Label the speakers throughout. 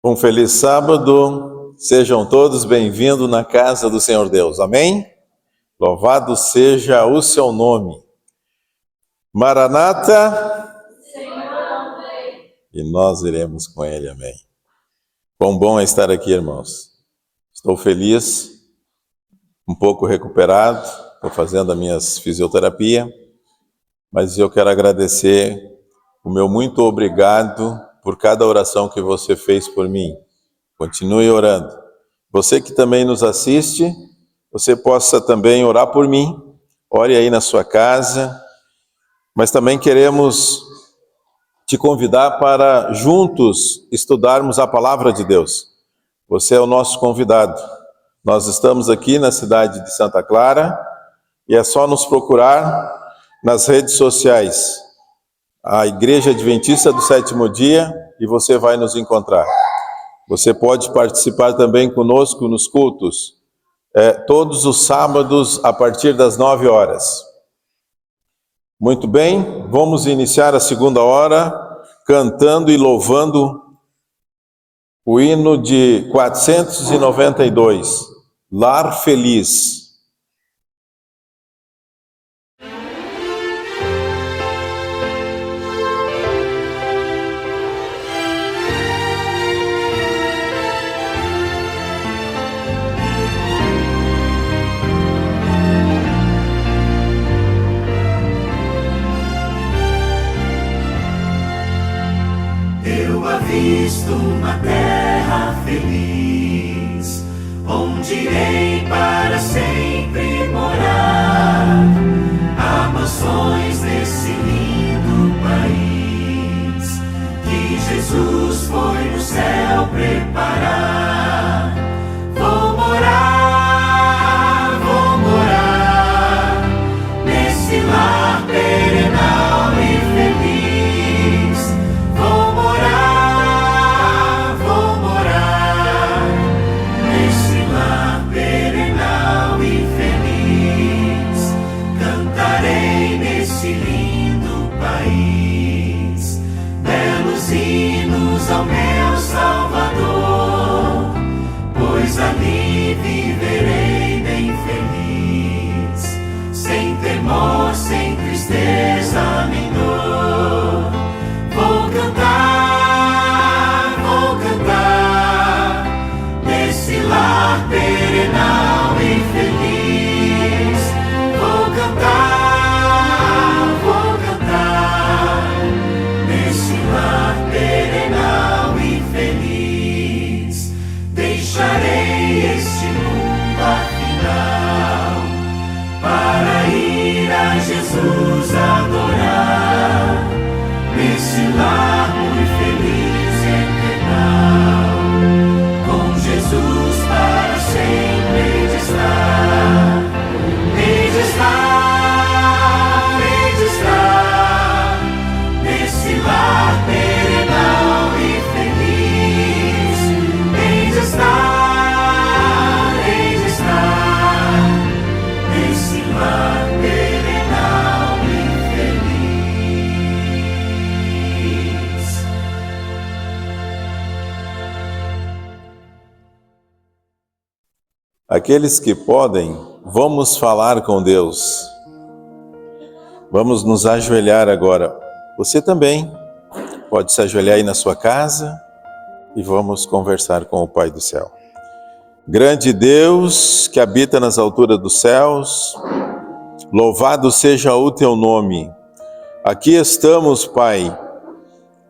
Speaker 1: Um feliz sábado, sejam todos bem-vindos na casa do Senhor Deus, amém? Louvado seja o seu nome. Maranata, e nós iremos com ele, amém. Quão bom é estar aqui, irmãos. Estou feliz, um pouco recuperado, estou fazendo a minha fisioterapia, mas eu quero agradecer o meu muito obrigado por cada oração que você fez por mim. Continue orando. Você que também nos assiste, você possa também orar por mim. Ore aí na sua casa. Mas também queremos te convidar para juntos estudarmos a palavra de Deus. Você é o nosso convidado. Nós estamos aqui na cidade de Santa Clara e é só nos procurar nas redes sociais. A Igreja Adventista do Sétimo Dia, e você vai nos encontrar. Você pode participar também conosco nos cultos, todos os sábados a partir das 9 horas. Muito bem, vamos iniciar a segunda hora cantando e louvando o hino de 492, Lar Feliz.
Speaker 2: Visto uma terra feliz, onde irei para sempre morar. Há mansões nesse lindo país, que Jesus foi no céu preparar. Vou morar nesse lar perenal e feliz. Ao meu Salvador, pois ali viverei bem feliz, sem temor, sem tristeza nem dor. Vou cantar nesse lar perenal e feliz. Vou cantar nesse lar perenal e feliz. Deixarei este mundo afinal para ir a Jesus adorar, nesse lar muito feliz e eternal, com Jesus para sempre hei de estar, hei de estar nesse lar perenal e feliz. Hei de estar nesse lar perenal e feliz.
Speaker 1: Aqueles que podem, vamos falar com Deus. Vamos nos ajoelhar agora. Você também pode se ajoelhar aí na sua casa e vamos conversar com o Pai do céu. Grande Deus que habita nas alturas dos céus, louvado seja o teu nome. Aqui estamos, Pai,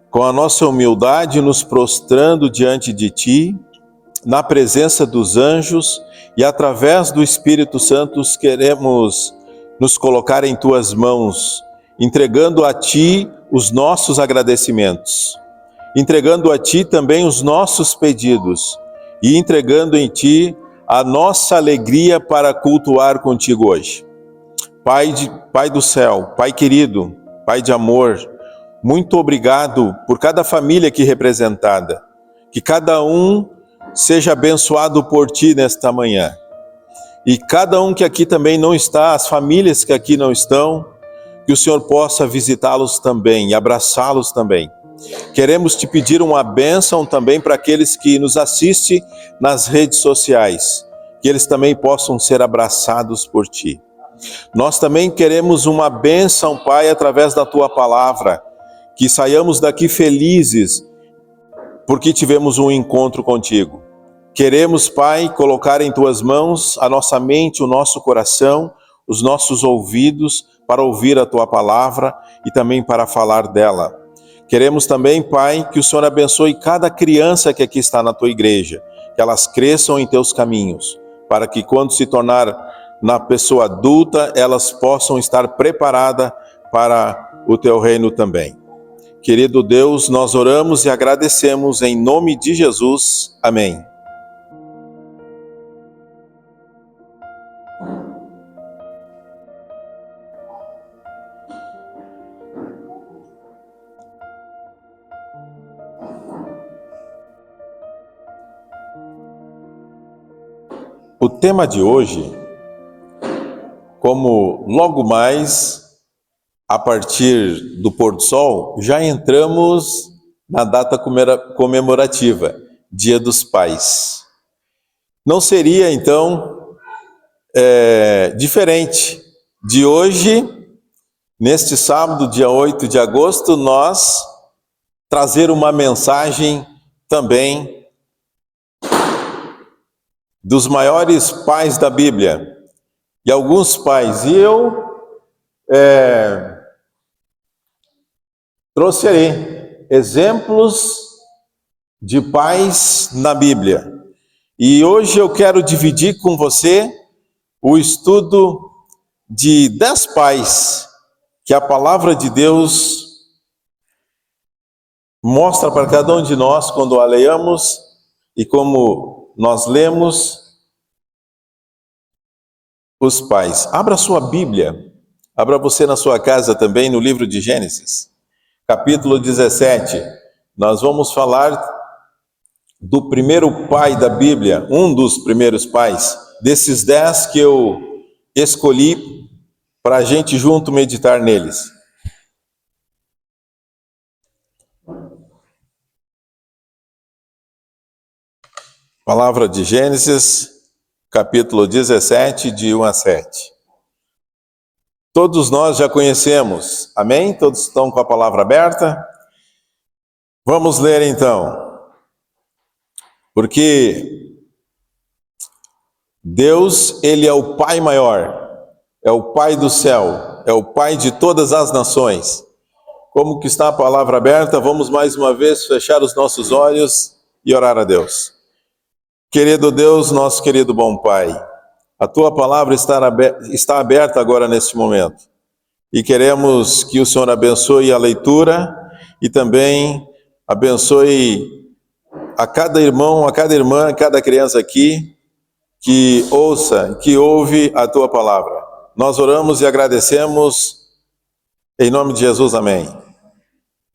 Speaker 1: com a nossa humildade nos prostrando diante de ti, na presença dos anjos e através do Espírito Santo queremos nos colocar em tuas mãos, entregando a ti os nossos agradecimentos, entregando a ti também os nossos pedidos e entregando em ti a nossa alegria para cultuar contigo hoje. Pai do céu, Pai querido, Pai de amor, muito obrigado por cada família aqui representada, que cada um seja abençoado por ti nesta manhã. E cada um que aqui também não está, as famílias que aqui não estão, que o Senhor possa visitá-los também e abraçá-los também. Queremos te pedir uma bênção também para aqueles que nos assistem nas redes sociais, que eles também possam ser abraçados por ti. Nós também queremos uma bênção, Pai, através da tua palavra, que saiamos daqui felizes, porque tivemos um encontro contigo. Queremos, Pai, colocar em tuas mãos a nossa mente, o nosso coração, os nossos ouvidos, para ouvir a tua palavra e também para falar dela. Queremos também, Pai, que o Senhor abençoe cada criança que aqui está na tua igreja, que elas cresçam em teus caminhos, para que quando se tornar na pessoa adulta, elas possam estar preparadas para o teu reino também. Querido Deus, nós oramos e agradecemos em nome de Jesus. Amém. O tema de hoje, como logo mais, a partir do pôr do sol, já entramos na data comemorativa, Dia dos Pais. Não seria, então, diferente de hoje, neste sábado, dia 8 de agosto, nós trazer uma mensagem também dos maiores pais da Bíblia, e alguns pais, e eu trouxe aí exemplos de pais na Bíblia, e hoje eu quero dividir com você o estudo de 10 pais que a palavra de Deus mostra para cada um de nós quando a leamos e como nós lemos os pais. Abra sua Bíblia, abra você na sua casa também no livro de Gênesis, capítulo 17. Nós vamos falar do primeiro pai da Bíblia, um dos primeiros pais, desses 10 que eu escolhi para a gente junto meditar neles. Palavra de Gênesis, capítulo 17, de 1 a 7. Todos nós já conhecemos, amém? Todos estão com a palavra aberta? Vamos ler então. Porque Deus, Ele é o Pai maior, é o Pai do céu, é o Pai de todas as nações. Como que está a palavra aberta, vamos mais uma vez fechar os nossos olhos e orar a Deus. Querido Deus, nosso querido bom Pai, a Tua palavra está aberta agora neste momento. E queremos que o Senhor abençoe a leitura e também abençoe a cada irmão, a cada irmã, a cada criança aqui que ouça, que ouve a Tua palavra. Nós oramos e agradecemos em nome de Jesus, amém.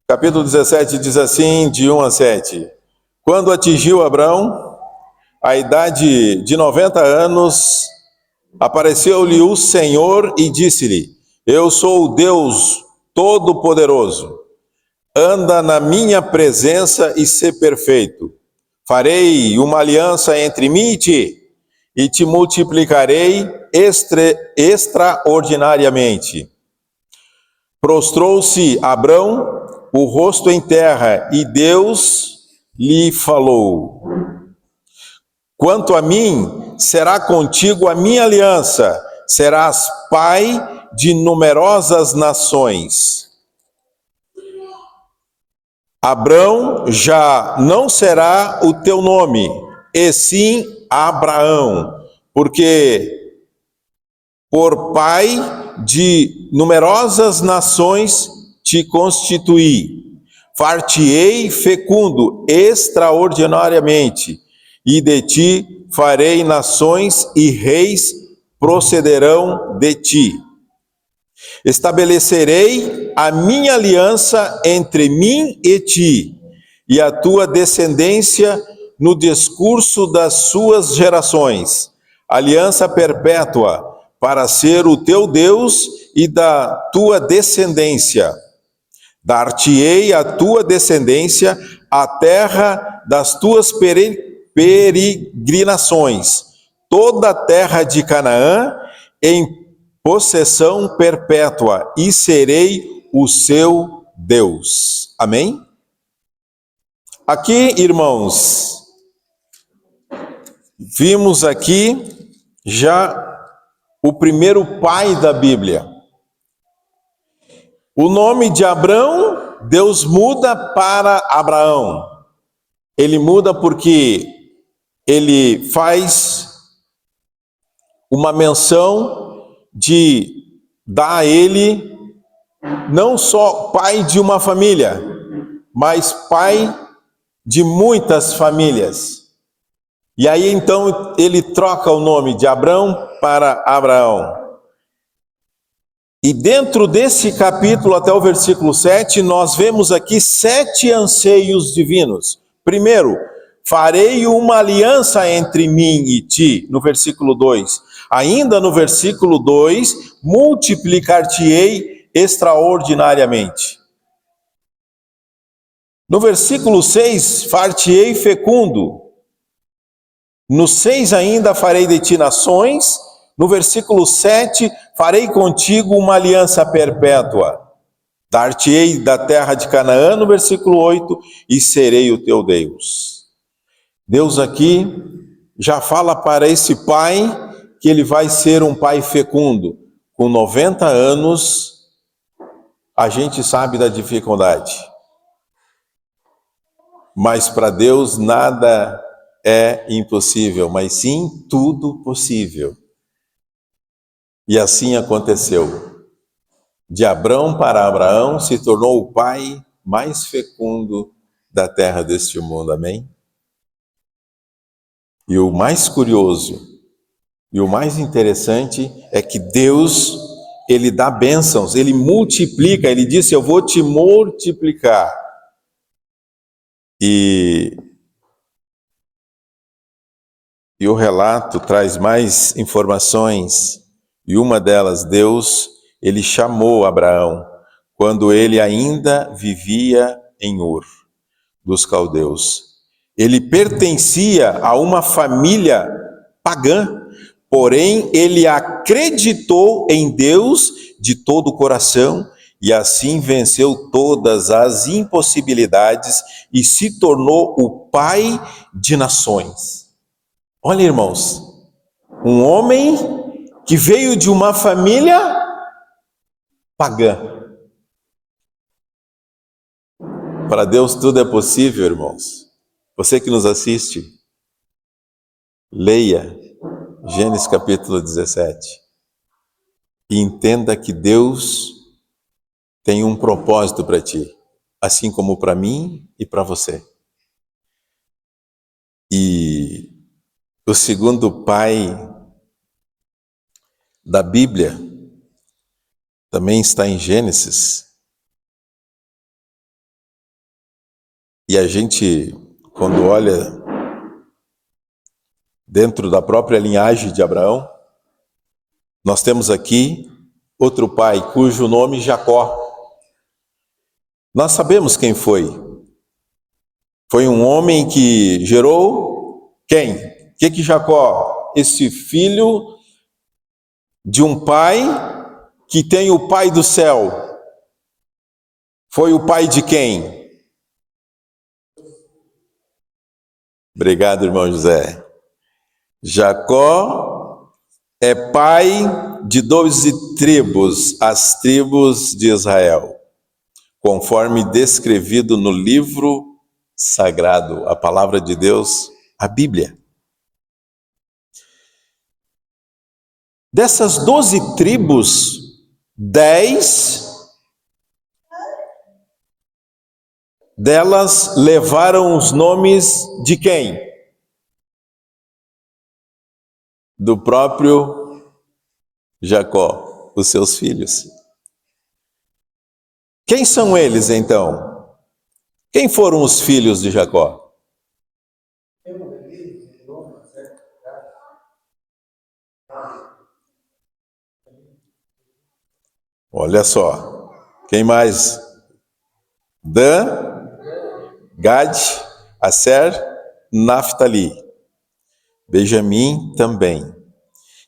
Speaker 1: Capítulo 17 diz assim, de 1 a 7. Quando atingiu Abrão a idade de 90 anos, apareceu-lhe o Senhor e disse-lhe: Eu sou o Deus Todo-Poderoso. Anda na minha presença e sê perfeito. Farei uma aliança entre mim e te multiplicarei extraordinariamente. Prostrou-se Abrão, o rosto em terra, e Deus lhe falou: Quanto a mim, será contigo a minha aliança, serás pai de numerosas nações. Abrão já não será o teu nome, e sim Abraão, porque por pai de numerosas nações te constituí. Far-te-ei fecundo extraordinariamente, e de ti farei nações e reis procederão de ti. Estabelecerei a minha aliança entre mim e ti, e a tua descendência no discurso das suas gerações, aliança perpétua, para ser o teu Deus e da tua descendência. Dar-te-ei à tua descendência a terra das tuas peregrinações, toda a terra de Canaã em possessão perpétua, e serei o seu Deus. Amém? Aqui, irmãos, vimos aqui já o primeiro pai da Bíblia. O nome de Abrão, Deus muda para Abraão. Ele muda porque ele faz uma menção de dar a ele não só pai de uma família, mas pai de muitas famílias. E aí então ele troca o nome de Abrão para Abraão. E dentro desse capítulo até o versículo 7, nós vemos aqui 7 anseios divinos. Primeiro, farei uma aliança entre mim e ti, no versículo 2. Ainda no versículo 2, multiplicar-te-ei extraordinariamente. No versículo 6, far-te-ei fecundo. No 6 ainda, farei de ti nações. No versículo 7, farei contigo uma aliança perpétua. Dar-te-ei da terra de Canaã, no versículo 8, e serei o teu Deus. Deus aqui já fala para esse pai que ele vai ser um pai fecundo. Com 90 anos, a gente sabe da dificuldade. Mas para Deus nada é impossível, mas sim tudo possível. E assim aconteceu. De Abrão para Abraão se tornou o pai mais fecundo da terra deste mundo, amém? E o mais curioso e o mais interessante é que Deus, ele dá bênçãos, ele multiplica, ele disse: eu vou te multiplicar. E o relato traz mais informações, e uma delas, Deus, ele chamou Abraão quando ele ainda vivia em Ur dos caldeus. Ele pertencia a uma família pagã, porém ele acreditou em Deus de todo o coração e assim venceu todas as impossibilidades e se tornou o pai de nações. Olha, irmãos, um homem que veio de uma família pagã. Para Deus tudo é possível, irmãos. Você que nos assiste, leia Gênesis capítulo 17 e entenda que Deus tem um propósito para ti, assim como para mim e para você. E o segundo pai da Bíblia também está em Gênesis. E a gente, quando olha dentro da própria linhagem de Abraão, nós temos aqui outro pai, cujo nome Jacó. Nós sabemos quem foi. Foi um homem que gerou quem? O que Jacó? Esse filho de um pai que tem o pai do céu. Foi o pai de quem? Obrigado, irmão José. Jacó é pai de 12 tribos, as tribos de Israel, conforme descrevido no livro sagrado, a palavra de Deus, a Bíblia. Dessas 12 tribos, 10 delas levaram os nomes de quem? Do próprio Jacó, os seus filhos. Quem são eles, então? Quem foram os filhos de Jacó? Olha só, quem mais? Dan, Gad, Aser, Naftali. Benjamim também.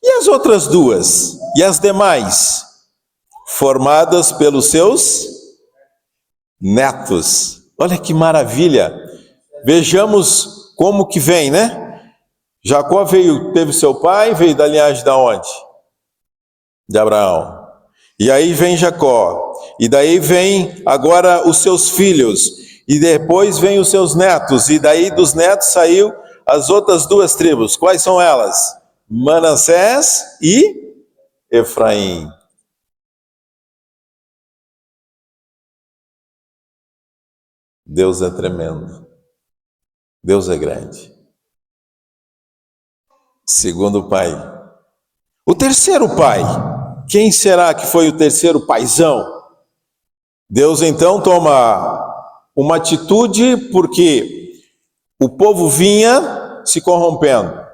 Speaker 1: E as outras duas? E as demais? Formadas pelos seus netos. Olha que maravilha. Vejamos como que vem, né? Jacó teve seu pai, veio da linhagem de onde? De Abraão. E aí vem Jacó. E daí vem agora os seus filhos. E depois vem os seus netos. E daí dos netos saiu as outras duas tribos. Quais são elas? Manassés e Efraim. Deus é tremendo. Deus é grande. Segundo pai. O terceiro pai. Quem será que foi o terceiro paizão? Deus então toma uma atitude porque o povo vinha se corrompendo.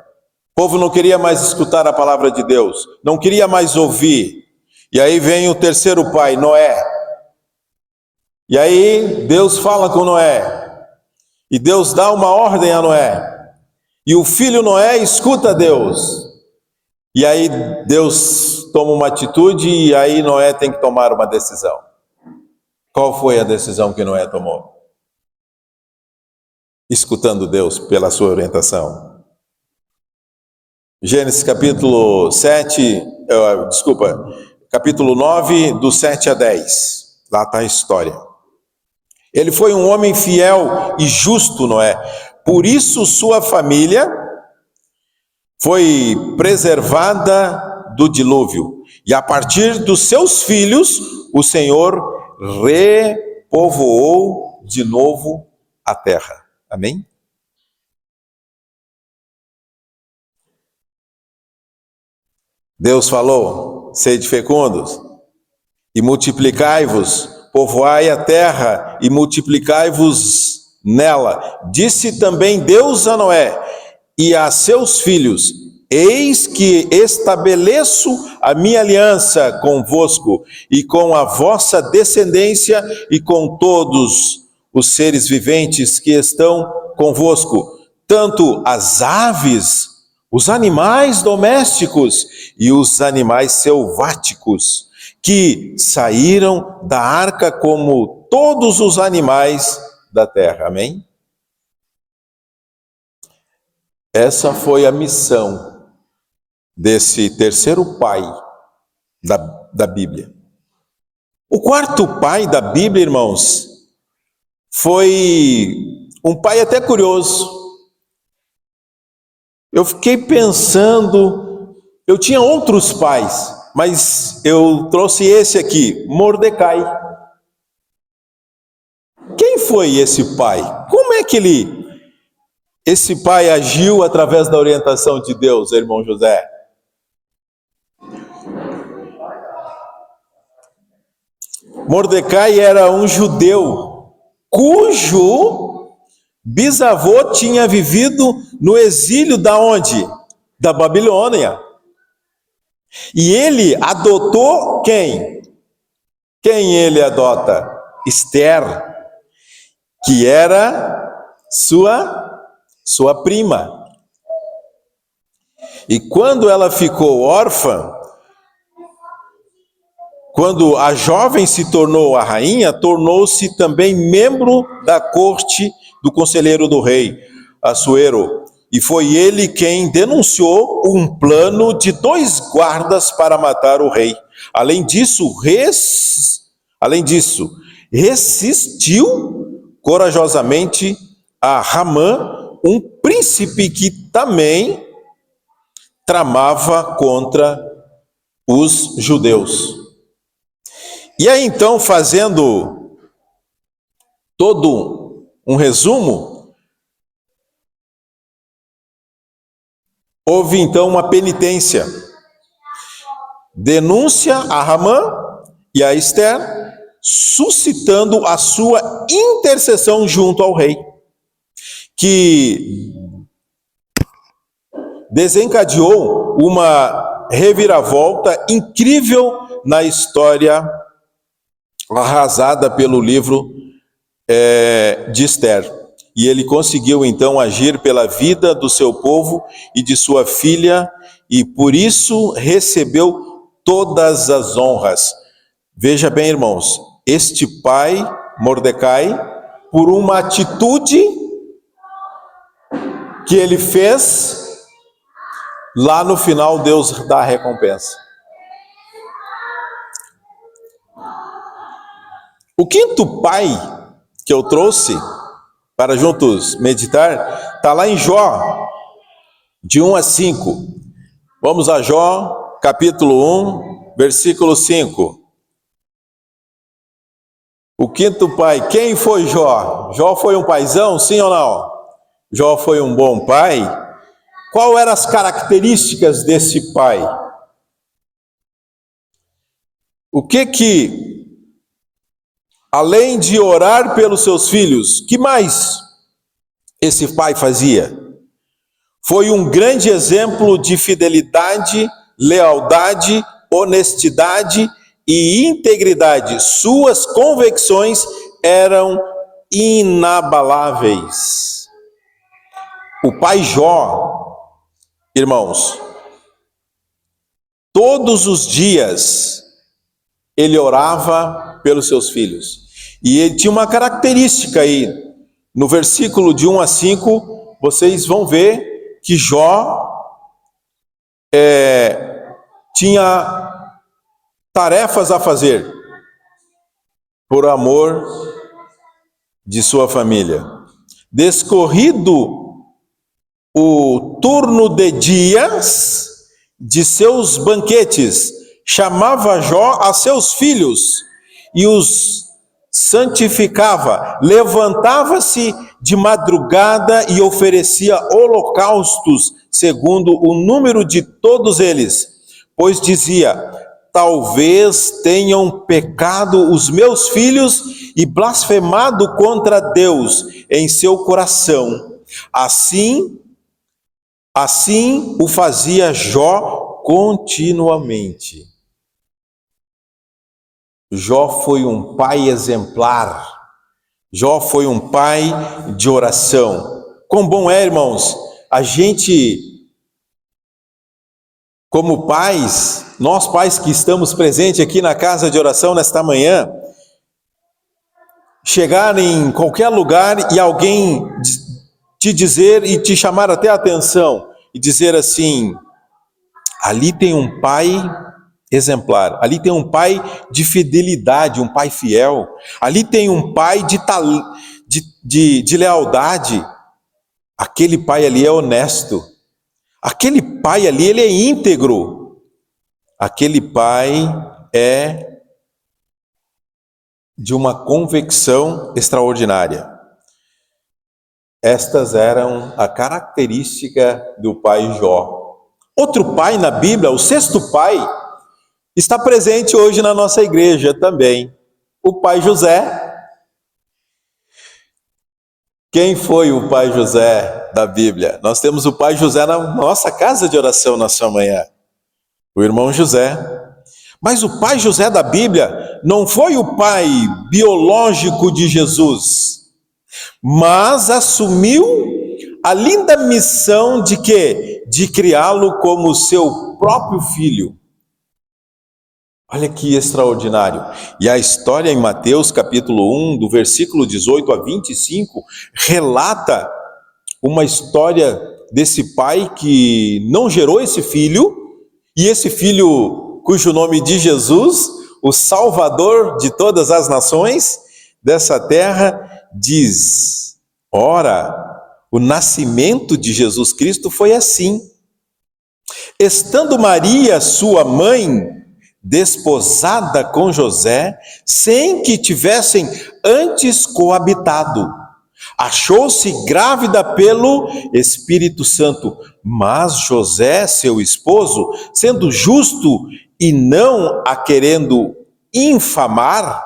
Speaker 1: O povo não queria mais escutar a palavra de Deus, não queria mais ouvir. E aí vem o terceiro pai, Noé. E aí Deus fala com Noé. E Deus dá uma ordem a Noé. E o filho Noé escuta Deus. E aí Deus toma uma atitude e aí Noé tem que tomar uma decisão. Qual foi a decisão que Noé tomou? Escutando Deus pela sua orientação. Gênesis capítulo 9, do 7 a 10. Lá está a história. Ele foi um homem fiel e justo, Noé. Por isso sua família foi preservada do dilúvio. E a partir dos seus filhos, o Senhor repovoou de novo a terra. Amém? Deus falou: sede fecundos e multiplicai-vos, povoai a terra e multiplicai-vos nela. Disse também Deus a Noé e a seus filhos: eis que estabeleço a minha aliança convosco e com a vossa descendência e com todos os seres viventes que estão convosco, tanto as aves, os animais domésticos e os animais selváticos, que saíram da arca como todos os animais da terra. Amém? Essa foi a missão desse terceiro pai da Bíblia. O quarto pai da Bíblia, irmãos, foi um pai até curioso. Eu fiquei pensando, eu tinha outros pais, mas eu trouxe esse aqui, Mordecai. Quem foi esse pai? Como é que esse pai agiu através da orientação de Deus, irmão José? Mordecai era um judeu cujo bisavô tinha vivido no exílio da onde? Da Babilônia. E ele adotou quem? Quem ele adota? Esther, que era sua prima. E quando ela ficou órfã, quando a jovem se tornou a rainha, tornou-se também membro da corte do conselheiro do rei, Assuero. E foi ele quem denunciou um plano de 2 guardas para matar o rei. Além disso, resistiu corajosamente a Ramã, um príncipe que também tramava contra os judeus. E aí então, fazendo todo um resumo, houve então uma penitência, denúncia a Ramã e a Esther, suscitando a sua intercessão junto ao rei, que desencadeou uma reviravolta incrível na história arrasada pelo livro de Ester. E ele conseguiu então agir pela vida do seu povo e de sua filha, e por isso recebeu todas as honras. Veja bem, irmãos, este pai, Mordecai, por uma atitude que ele fez, lá no final Deus dá a recompensa. O quinto pai que eu trouxe para juntos meditar, está lá em Jó, de 1 a 5. Vamos a Jó, capítulo 1, versículo 5. O quinto pai, quem foi Jó? Jó foi um paizão, sim ou não? Jó foi um bom pai? Qual eram as características desse pai? O que, além de orar pelos seus filhos, que mais esse pai fazia? Foi um grande exemplo de fidelidade, lealdade, honestidade e integridade. Suas convicções eram inabaláveis. O pai Jó, irmãos, todos os dias ele orava pelos seus filhos. E ele tinha uma característica aí, no versículo de 1 a 5, vocês vão ver que Jó tinha tarefas a fazer por amor de sua família. Descorrido o turno de dias de seus banquetes, chamava Jó a seus filhos e os santificava, levantava-se de madrugada e oferecia holocaustos segundo o número de todos eles, pois dizia: talvez tenham pecado os meus filhos e blasfemado contra Deus em seu coração. Assim o fazia Jó continuamente. Jó foi um pai exemplar. Jó foi um pai de oração. Quão bom é, irmãos, a gente, como pais, nós pais que estamos presentes aqui na casa de oração nesta manhã, chegar em qualquer lugar e alguém te dizer e te chamar até a atenção e dizer assim: ali tem um pai exemplar, ali tem um pai de fidelidade, um pai fiel, ali tem um pai de lealdade, aquele pai ali é honesto, aquele pai ali ele é íntegro, aquele pai é de uma convicção extraordinária. Estas eram a característica do pai Jó. Outro pai na Bíblia, o sexto pai, está presente hoje na nossa igreja também, o pai José. Quem foi o pai José da Bíblia? Nós temos o pai José na nossa casa de oração nessa manhã, o irmão José. Mas o pai José da Bíblia não foi o pai biológico de Jesus, mas assumiu a linda missão de quê? De criá-lo como seu próprio filho. Olha que extraordinário. E a história em Mateus capítulo 1, do versículo 18 a 25, relata uma história desse pai que não gerou esse filho, e esse filho cujo nome de Jesus, o Salvador de todas as nações dessa terra, diz: ora, o nascimento de Jesus Cristo foi assim. Estando Maria, sua mãe, desposada com José, sem que tivessem antes coabitado, achou-se grávida pelo Espírito Santo. Mas José, seu esposo, sendo justo e não a querendo infamar,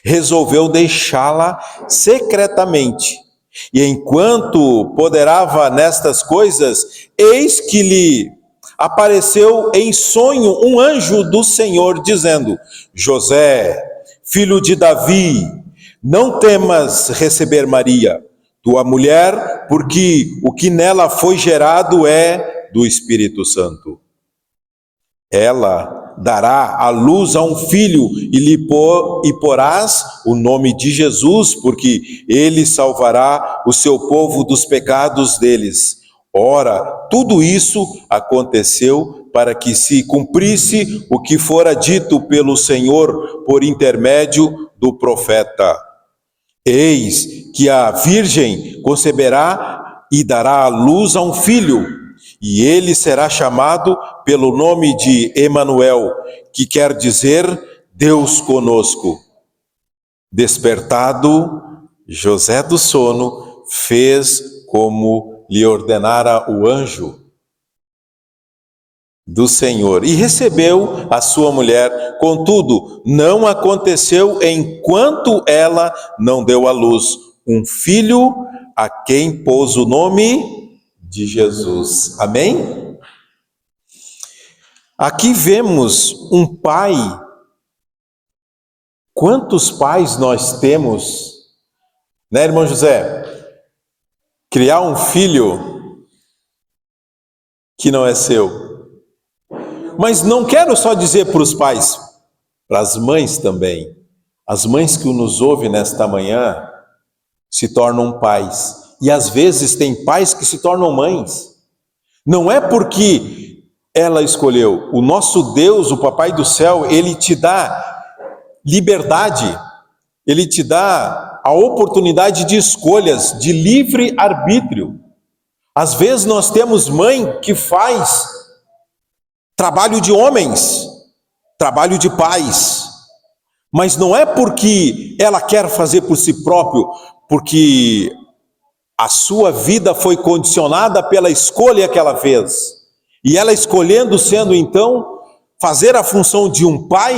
Speaker 1: resolveu deixá-la secretamente. E enquanto ponderava nestas coisas, eis que lhe apareceu em sonho um anjo do Senhor, dizendo: José, filho de Davi, Não temas receber Maria, tua mulher, porque o que nela foi gerado é do Espírito Santo. Ela dará à luz a um filho e porás o nome de Jesus, porque ele salvará o seu povo dos pecados deles. Ora, tudo isso aconteceu para que se cumprisse o que fora dito pelo Senhor por intermédio do profeta. Eis que a virgem conceberá e dará à luz a um filho, e ele será chamado pelo nome de Emanuel, que quer dizer Deus conosco. Despertado, José do sono fez como lhe ordenara o anjo do Senhor, e recebeu a sua mulher. Contudo, não aconteceu enquanto ela não deu à luz um filho, a quem pôs o nome de Jesus. Amém? Aqui vemos um pai. Quantos pais nós temos, né, irmão José? Criar um filho que não é seu. Mas não quero só dizer para os pais, para as mães também. As mães que nos ouvem nesta manhã se tornam pais. E às vezes tem pais que se tornam mães. Não é porque ela escolheu. O nosso Deus, o Papai do Céu, Ele te dá liberdade. Ele te dá a oportunidade de escolhas, de livre arbítrio. Às vezes nós temos mãe que faz trabalho de homens, trabalho de pais, mas não é porque ela quer fazer por si próprio, porque a sua vida foi condicionada pela escolha que ela fez. E ela escolhendo, sendo então, fazer a função de um pai,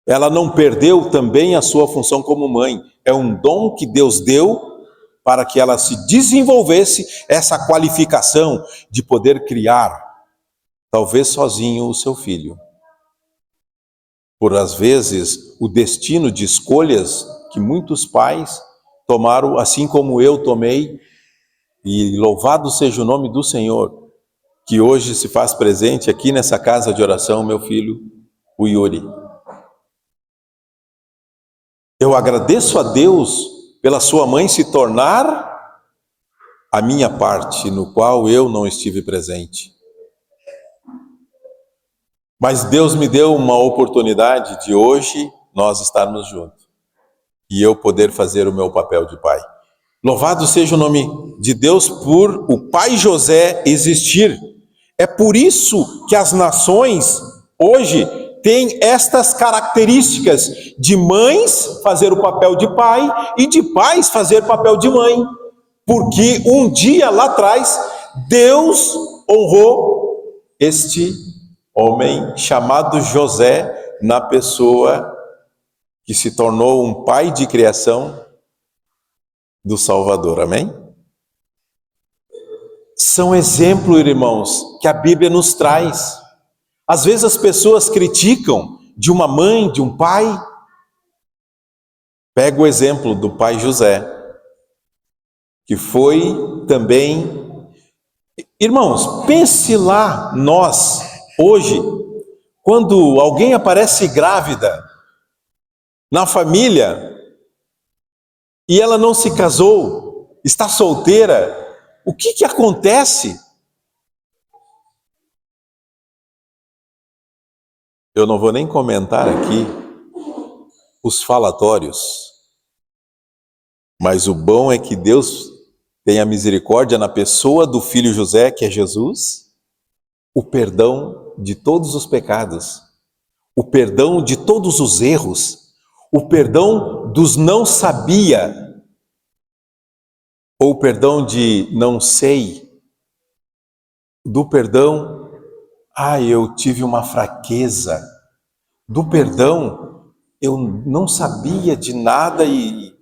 Speaker 1: ela não perdeu também a sua função como mãe. É um dom que Deus deu para que ela se desenvolvesse essa qualificação de poder criar, talvez sozinho, o seu filho. Por às vezes, o destino de escolhas que muitos pais tomaram, assim como eu tomei, e louvado seja o nome do Senhor, que hoje se faz presente aqui nessa casa de oração, meu filho, o Yuri. Eu agradeço a Deus pela sua mãe se tornar a minha parte, no qual eu não estive presente. Mas Deus me deu uma oportunidade de hoje nós estarmos juntos e eu poder fazer o meu papel de pai. Louvado seja o nome de Deus por o pai José existir. É por isso que as nações hoje têm estas características de mães fazer o papel de pai e de pais fazer o papel de mãe. Porque um dia lá atrás, Deus honrou este homem chamado José na pessoa que se tornou um pai de criação do Salvador, amém? São exemplos, irmãos, que a Bíblia nos traz. Às vezes as pessoas criticam de uma mãe, de um pai. Pega o exemplo do pai José, que foi também... Irmãos, pense lá, nós, hoje, quando alguém aparece grávida na família e ela não se casou, está solteira, o que acontece? Eu não vou nem comentar aqui os falatórios, mas o bom é que Deus tem a misericórdia na pessoa do filho José, que é Jesus, o perdão de todos os pecados, o perdão de todos os erros, o perdão dos não sabia, ou o perdão de não sei, do perdão, eu tive uma fraqueza, do perdão, eu não sabia de nada e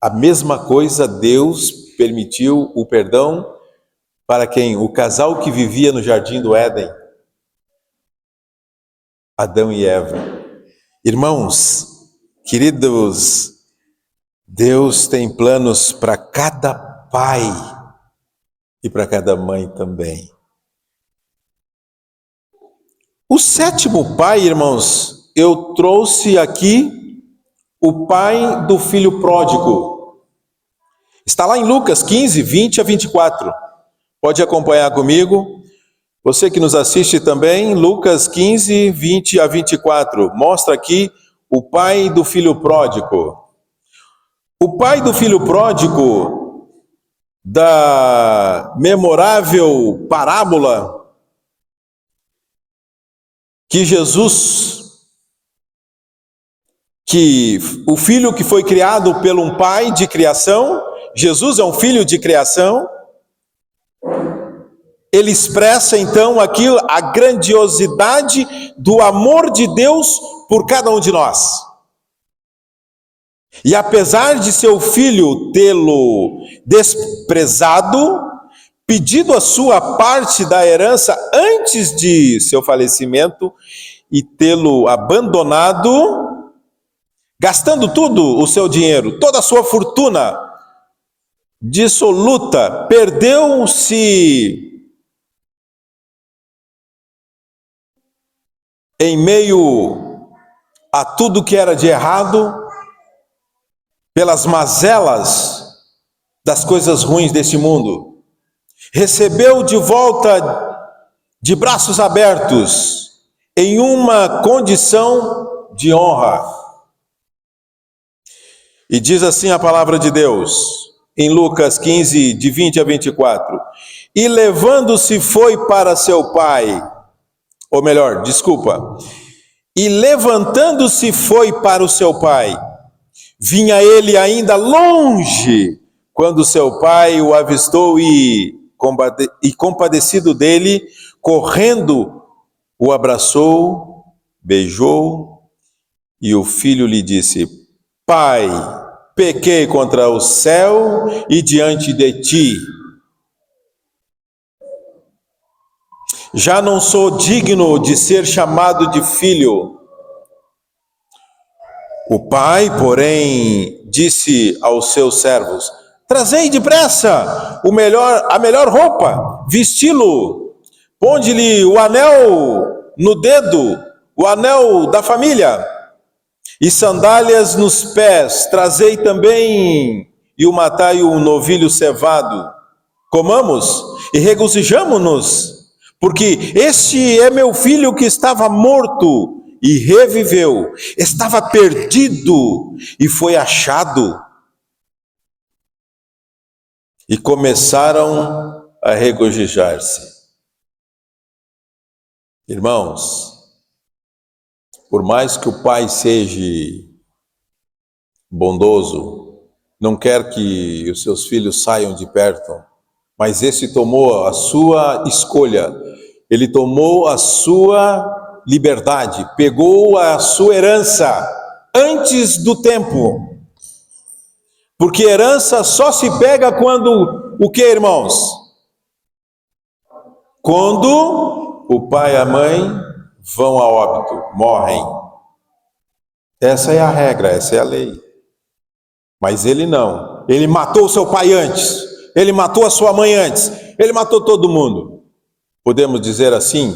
Speaker 1: a mesma coisa Deus permitiu o perdão para quem? O casal que vivia no jardim do Éden, Adão e Eva. Irmãos, Queridos, Deus tem planos para cada pai e para cada mãe também. O sétimo pai, irmãos, eu trouxe aqui o pai do filho pródigo. Está lá em Lucas 15, 20 a 24. Pode acompanhar comigo. Você que nos assiste também, Lucas 15, 20 a 24. Mostra aqui o pai do filho pródigo. O pai do filho pródigo, da memorável parábola que Jesus, que o filho que foi criado por um pai de criação, Jesus é um filho de criação, ele expressa então aqui a grandiosidade do amor de Deus por cada um de nós. E apesar de seu filho tê-lo desprezado, pedido a sua parte da herança antes de seu falecimento e tê-lo abandonado, gastando tudo o seu dinheiro, toda a sua fortuna dissoluta, perdeu-se em meio a tudo que era de errado, pelas mazelas das coisas ruins deste mundo. Recebeu de volta de braços abertos, em uma condição de honra. E diz assim a palavra de Deus, em Lucas 15, de 20 a 24. E levando-se foi para seu pai, ou melhor, desculpa. E levantando-se foi para o seu pai. Vinha ele ainda longe, quando seu pai o avistou e compadecido dele, correndo, o abraçou, beijou, e o filho lhe disse: Pai, pequei contra o céu e diante de ti. Já não sou digno de ser chamado de filho. O pai, porém, disse aos seus servos: Trazei depressa a melhor roupa, vesti-lo, ponde-lhe o anel no dedo, o anel da família, e sandálias nos pés. Trazei também e o matai um novilho cevado. Comamos e regozijamo-nos, porque este é meu filho que estava morto e reviveu, estava perdido e foi achado. E começaram a regozijar-se. Irmãos, por mais que o pai seja bondoso, não quer que os seus filhos saiam de perto, mas esse tomou a sua escolha, ele tomou a sua liberdade, pegou a sua herança antes do tempo. Porque herança só se pega quando, o que, irmãos? Quando o pai e a mãe vão a óbito, morrem. Essa é a regra, essa é a lei. Mas ele não. Ele matou o seu pai antes. Ele matou a sua mãe antes. Ele matou todo mundo. Podemos dizer assim?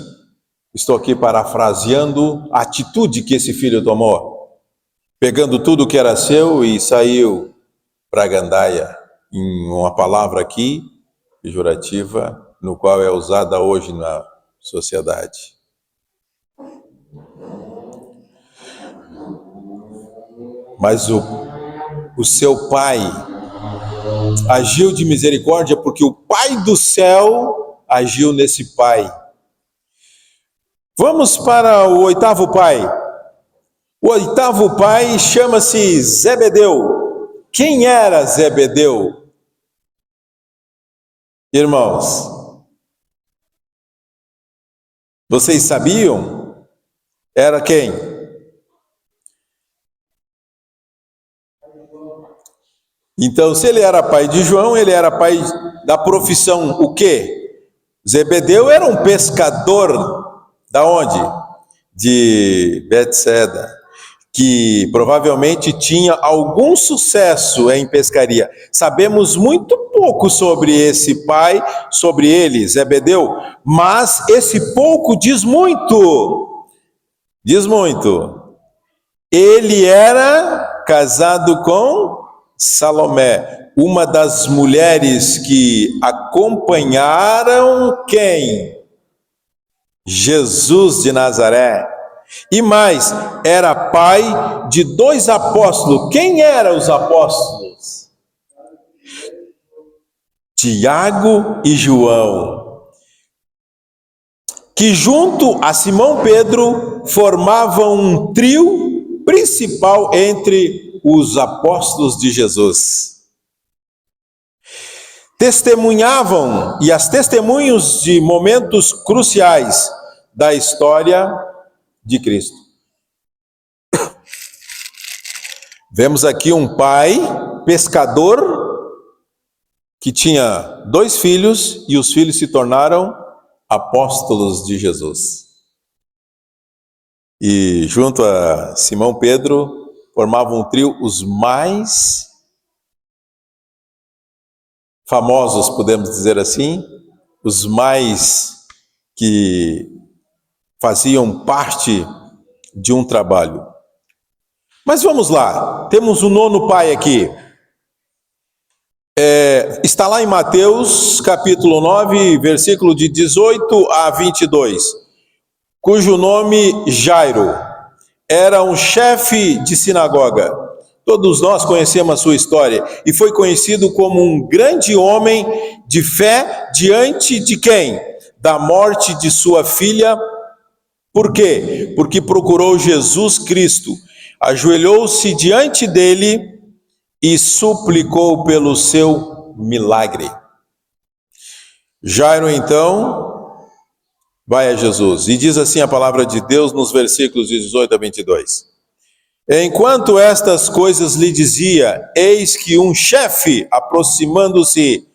Speaker 1: Estou aqui parafraseando a atitude que esse filho tomou. Pegando tudo que era seu e saiu para a gandaia, em uma palavra aqui, pejorativa, no qual é usada hoje na sociedade. Mas o seu pai agiu de misericórdia, porque o Pai do céu agiu nesse pai. Vamos para o oitavo pai. O oitavo pai chama-se Zebedeu. Quem era Zebedeu? Irmãos, vocês sabiam? Era quem? Então, se ele era pai de João, ele era pai da profissão o quê? Zebedeu era um pescador, da onde? De Betseda. que provavelmente tinha algum sucesso em pescaria. Sabemos muito pouco sobre esse pai, sobre ele, Zebedeu, mas esse pouco diz muito. Diz muito. Ele era casado com Salomé, uma das mulheres que acompanharam quem? Jesus de Nazaré. E mais, era pai de 2 apóstolos. Quem eram os apóstolos? Tiago e João, que junto a Simão Pedro formavam um trio principal entre os apóstolos de Jesus. Testemunhavam, e as testemunhos de momentos cruciais da história de Cristo. Vemos aqui um pai pescador que tinha 2 filhos e os filhos se tornaram apóstolos de Jesus. E junto a Simão Pedro formavam um trio os mais famosos, podemos dizer assim, os mais que faziam parte de um trabalho. Mas vamos lá, temos o 9º pai aqui. Está lá em Mateus, capítulo 9, versículo de 18 a 22, cujo nome Jairo, era um chefe de sinagoga. Todos nós conhecemos a sua história, e foi conhecido como um grande homem de fé diante de quem? Da morte de sua filha. Por quê? Porque procurou Jesus Cristo, ajoelhou-se diante dele e suplicou pelo seu milagre. Jairo, então, vai a Jesus e diz assim a palavra de Deus nos versículos 18 a 22. Enquanto estas coisas lhe dizia, eis que um chefe, aproximando-se,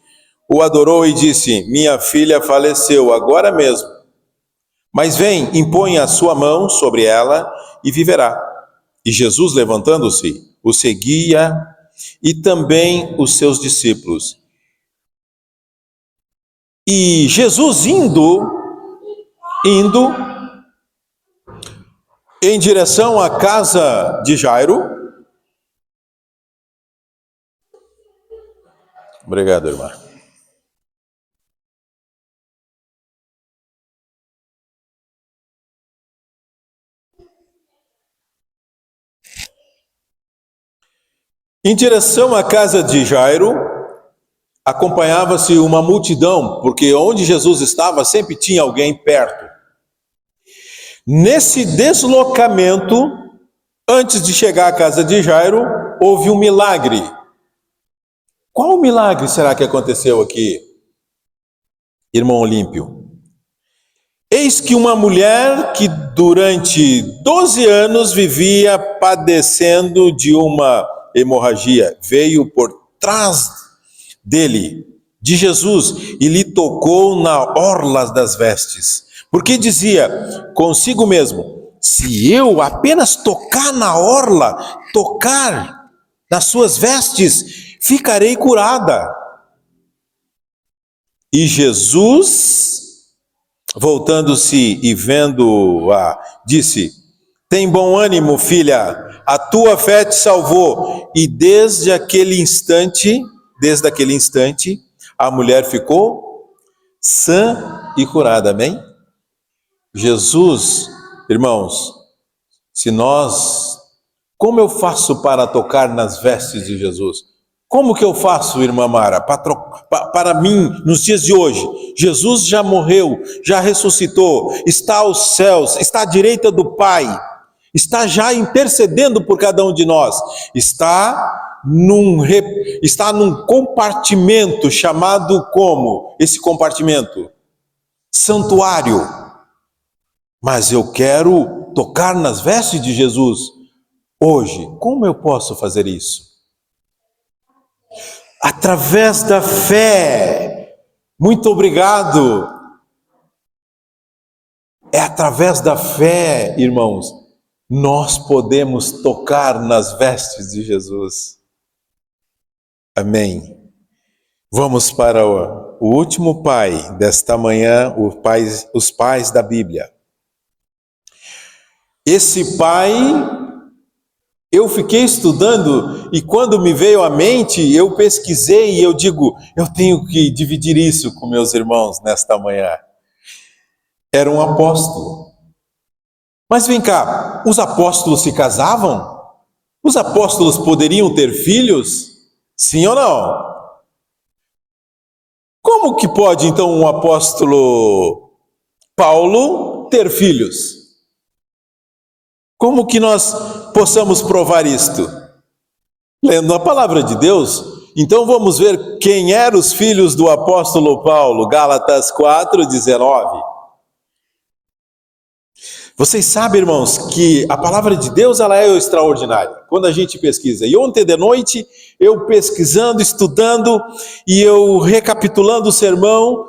Speaker 1: o adorou e disse: minha filha faleceu agora mesmo. Mas vem, impõe a sua mão sobre ela e viverá. E Jesus, levantando-se, o seguia, e também os seus discípulos. E Jesus indo em direção à casa de Jairo. Obrigado, irmã. Em direção à casa de Jairo, acompanhava-se uma multidão, porque onde Jesus estava sempre tinha alguém perto. Nesse deslocamento, antes de chegar à casa de Jairo, houve um milagre. Qual milagre será que aconteceu aqui, irmão Olímpio? Eis que uma mulher que durante 12 anos vivia padecendo de uma hemorragia, veio por trás dele, de Jesus, e lhe tocou na orla das vestes, porque dizia consigo mesmo: se eu apenas tocar na orla, tocar nas suas vestes, ficarei curada. E Jesus, voltando-se e vendo-a, disse: tem bom ânimo, filha, a tua fé te salvou. E desde aquele instante, a mulher ficou sã e curada. Amém? Jesus, irmãos, como eu faço para tocar nas vestes de Jesus? Como que eu faço, irmã Mara, para mim, nos dias de hoje? Jesus já morreu, já ressuscitou, está aos céus, está à direita do Pai, está já intercedendo por cada um de nós, está num compartimento chamado como? Esse compartimento? Santuário. Mas eu quero tocar nas vestes de Jesus hoje. Como eu posso fazer isso? Através da fé. Muito obrigado. É através da fé, irmãos, nós podemos tocar nas vestes de Jesus. Amém. Vamos para o último pai desta manhã, os pais da Bíblia. Esse pai, eu fiquei estudando e quando me veio à mente, eu pesquisei e eu digo, eu tenho que dividir isso com meus irmãos nesta manhã. Era um apóstolo. Mas vem cá, os apóstolos se casavam? Os apóstolos poderiam ter filhos? Sim ou não? Como que pode então um apóstolo Paulo ter filhos? Como que nós possamos provar isto? Lendo a palavra de Deus. Então vamos ver quem eram os filhos do apóstolo Paulo, Gálatas 4:19. Vocês sabem, irmãos, que a palavra de Deus ela é extraordinária, quando a gente pesquisa. E ontem de noite, eu pesquisando, estudando, e eu recapitulando o sermão,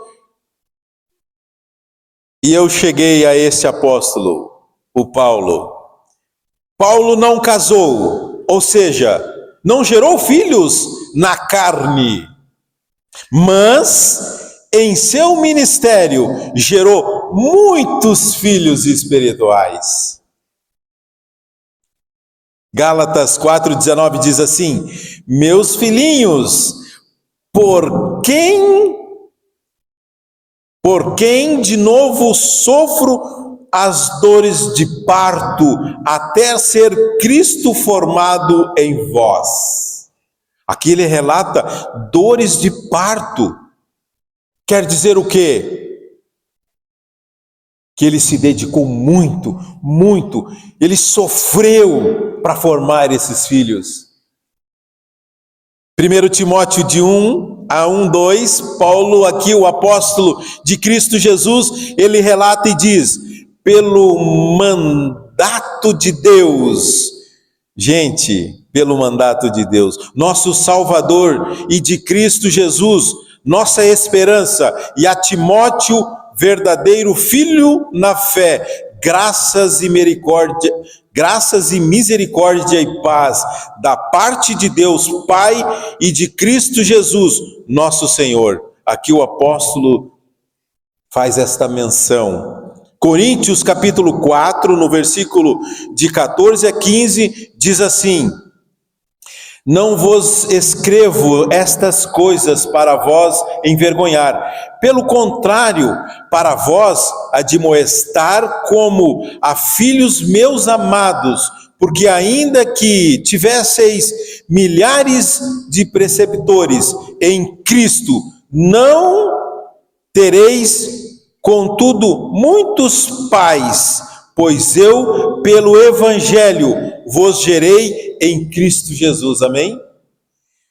Speaker 1: e eu cheguei a esse apóstolo, o Paulo. Paulo não casou, ou seja, não gerou filhos na carne, mas em seu ministério gerou muitos filhos espirituais. Gálatas 4:19 diz assim: meus filhinhos, por quem de novo sofro as dores de parto, até ser Cristo formado em vós. Aqui ele relata dores de parto. Quer dizer o quê? Que ele se dedicou muito, ele sofreu para formar esses filhos. 1 Timóteo de 1:2, Paulo aqui, o apóstolo de Cristo Jesus, ele relata e diz, pelo mandato de Deus, gente, pelo mandato de Deus, nosso Salvador e de Cristo Jesus, nossa esperança, e a Timóteo, verdadeiro filho na fé, graças e misericórdia e paz da parte de Deus Pai e de Cristo Jesus, nosso Senhor. Aqui o apóstolo faz esta menção. Coríntios capítulo 4, no versículo de 14 a 15, diz assim: não vos escrevo estas coisas para vós envergonhar, pelo contrário, para vós admoestar como a filhos meus amados, porque ainda que tivesseis milhares de preceptores em Cristo, não tereis, contudo, muitos pais, pois eu, pelo Evangelho, vos gerei em Cristo Jesus. Amém?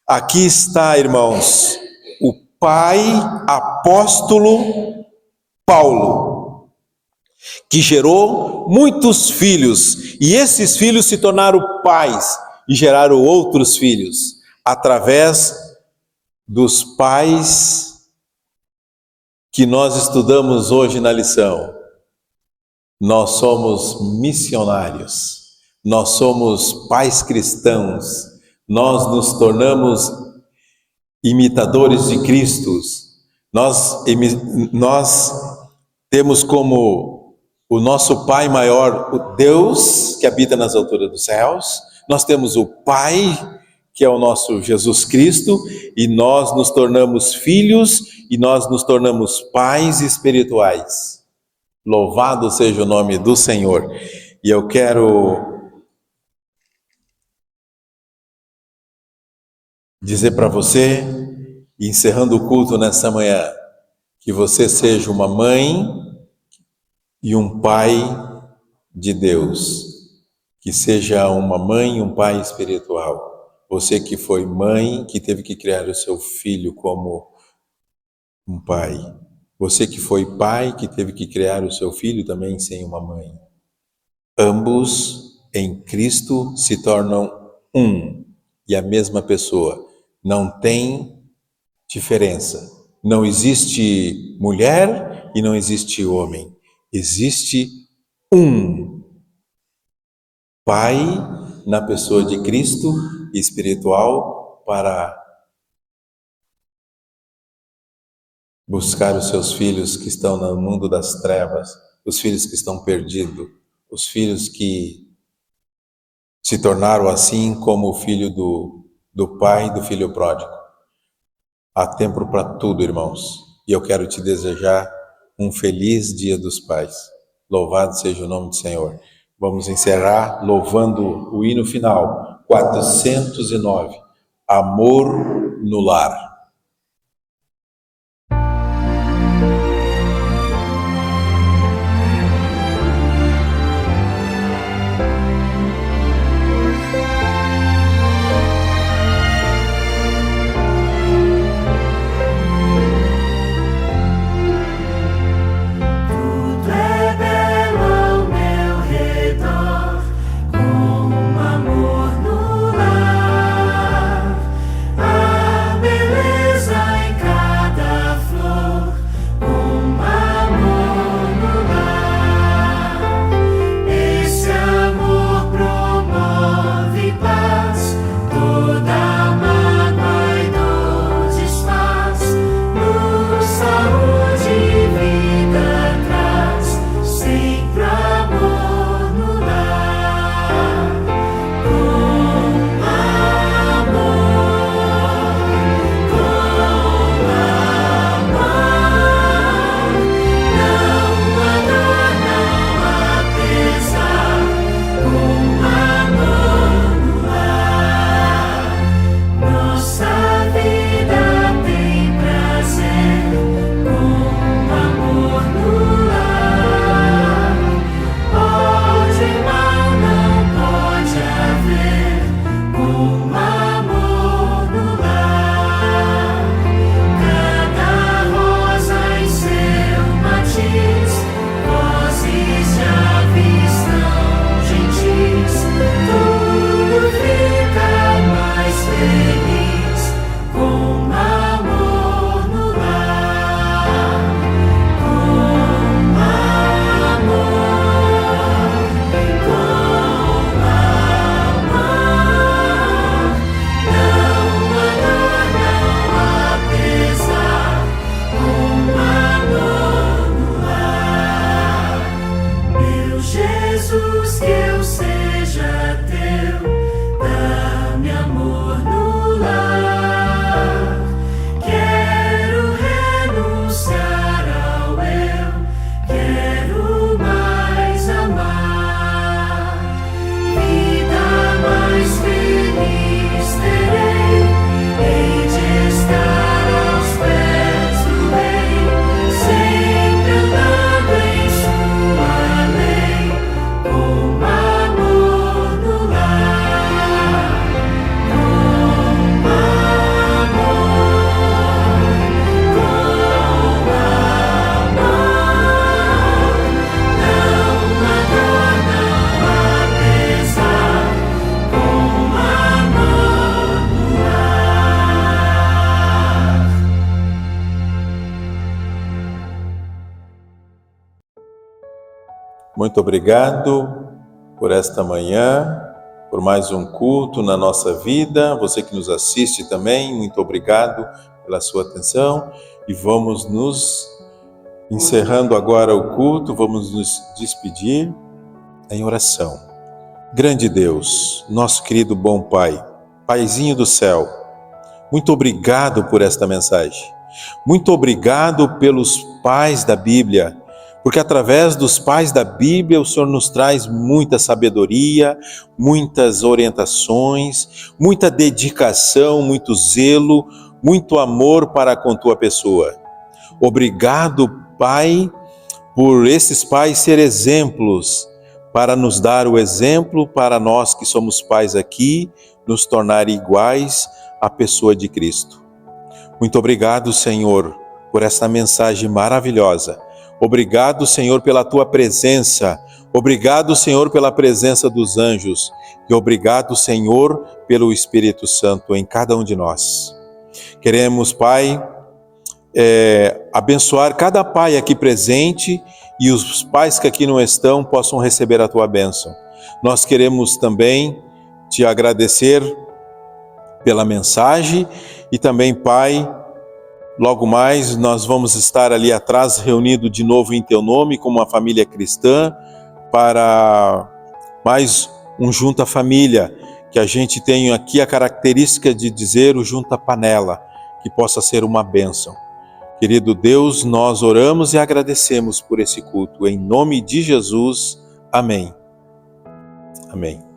Speaker 1: Aqui está, irmãos, o pai apóstolo Paulo, que gerou muitos filhos, e esses filhos se tornaram pais e geraram outros filhos, através dos pais que nós estudamos hoje na lição. Nós somos missionários, nós somos pais cristãos, nós nos tornamos imitadores de Cristo, nós temos como o nosso Pai maior o Deus que habita nas alturas dos céus, nós temos o Pai que é o nosso Jesus Cristo, e nós nos tornamos filhos e nós nos tornamos pais espirituais. Louvado seja o nome do Senhor. E eu quero dizer para você, encerrando o culto nessa manhã, que você seja uma mãe e um pai de Deus, que seja uma mãe e um pai espiritual. Você que foi mãe, que teve que criar o seu filho como um pai. Você que foi pai, que teve que criar o seu filho também sem uma mãe. Ambos em Cristo se tornam um e a mesma pessoa. Não tem diferença. Não existe mulher e não existe homem. Existe um. pai na pessoa de Cristo espiritual para buscar os seus filhos que estão no mundo das trevas, os filhos que estão perdidos, os filhos que se tornaram assim como o filho do pai, do filho pródigo. Há tempo para tudo, irmãos, e eu quero te desejar um feliz Dia dos Pais. Louvado seja o nome do Senhor. Vamos encerrar louvando o hino final, 409, Amor no Lar. Muito obrigado por esta manhã, por mais um culto na nossa vida. Você que nos assiste também, muito obrigado pela sua atenção. E vamos nos encerrando agora o culto, vamos nos despedir em oração. Grande Deus, nosso querido bom Pai, Paizinho do céu, muito obrigado por esta mensagem. Muito obrigado pelos pais da Bíblia, porque através dos pais da Bíblia o Senhor nos traz muita sabedoria, muitas orientações, muita dedicação, muito zelo, muito amor para com tua pessoa. Obrigado, Pai, por esses pais ser exemplos, para nos dar o exemplo para nós que somos pais aqui, nos tornar iguais à pessoa de Cristo. Muito obrigado, Senhor, por esta mensagem maravilhosa. Obrigado, Senhor, pela tua presença. Obrigado, Senhor, pela presença dos anjos. E obrigado, Senhor, pelo Espírito Santo em cada um de nós. Queremos, Pai, abençoar cada pai aqui presente e os pais que aqui não estão possam receber a tua bênção. Nós queremos também te agradecer pela mensagem e também, Pai, logo mais nós vamos estar ali atrás reunido de novo em teu nome como uma família cristã para mais um Junta Família, que a gente tenha aqui a característica de dizer o Junta Panela, que possa ser uma bênção. Querido Deus, nós oramos e agradecemos por esse culto. Em nome de Jesus, amém. Amém.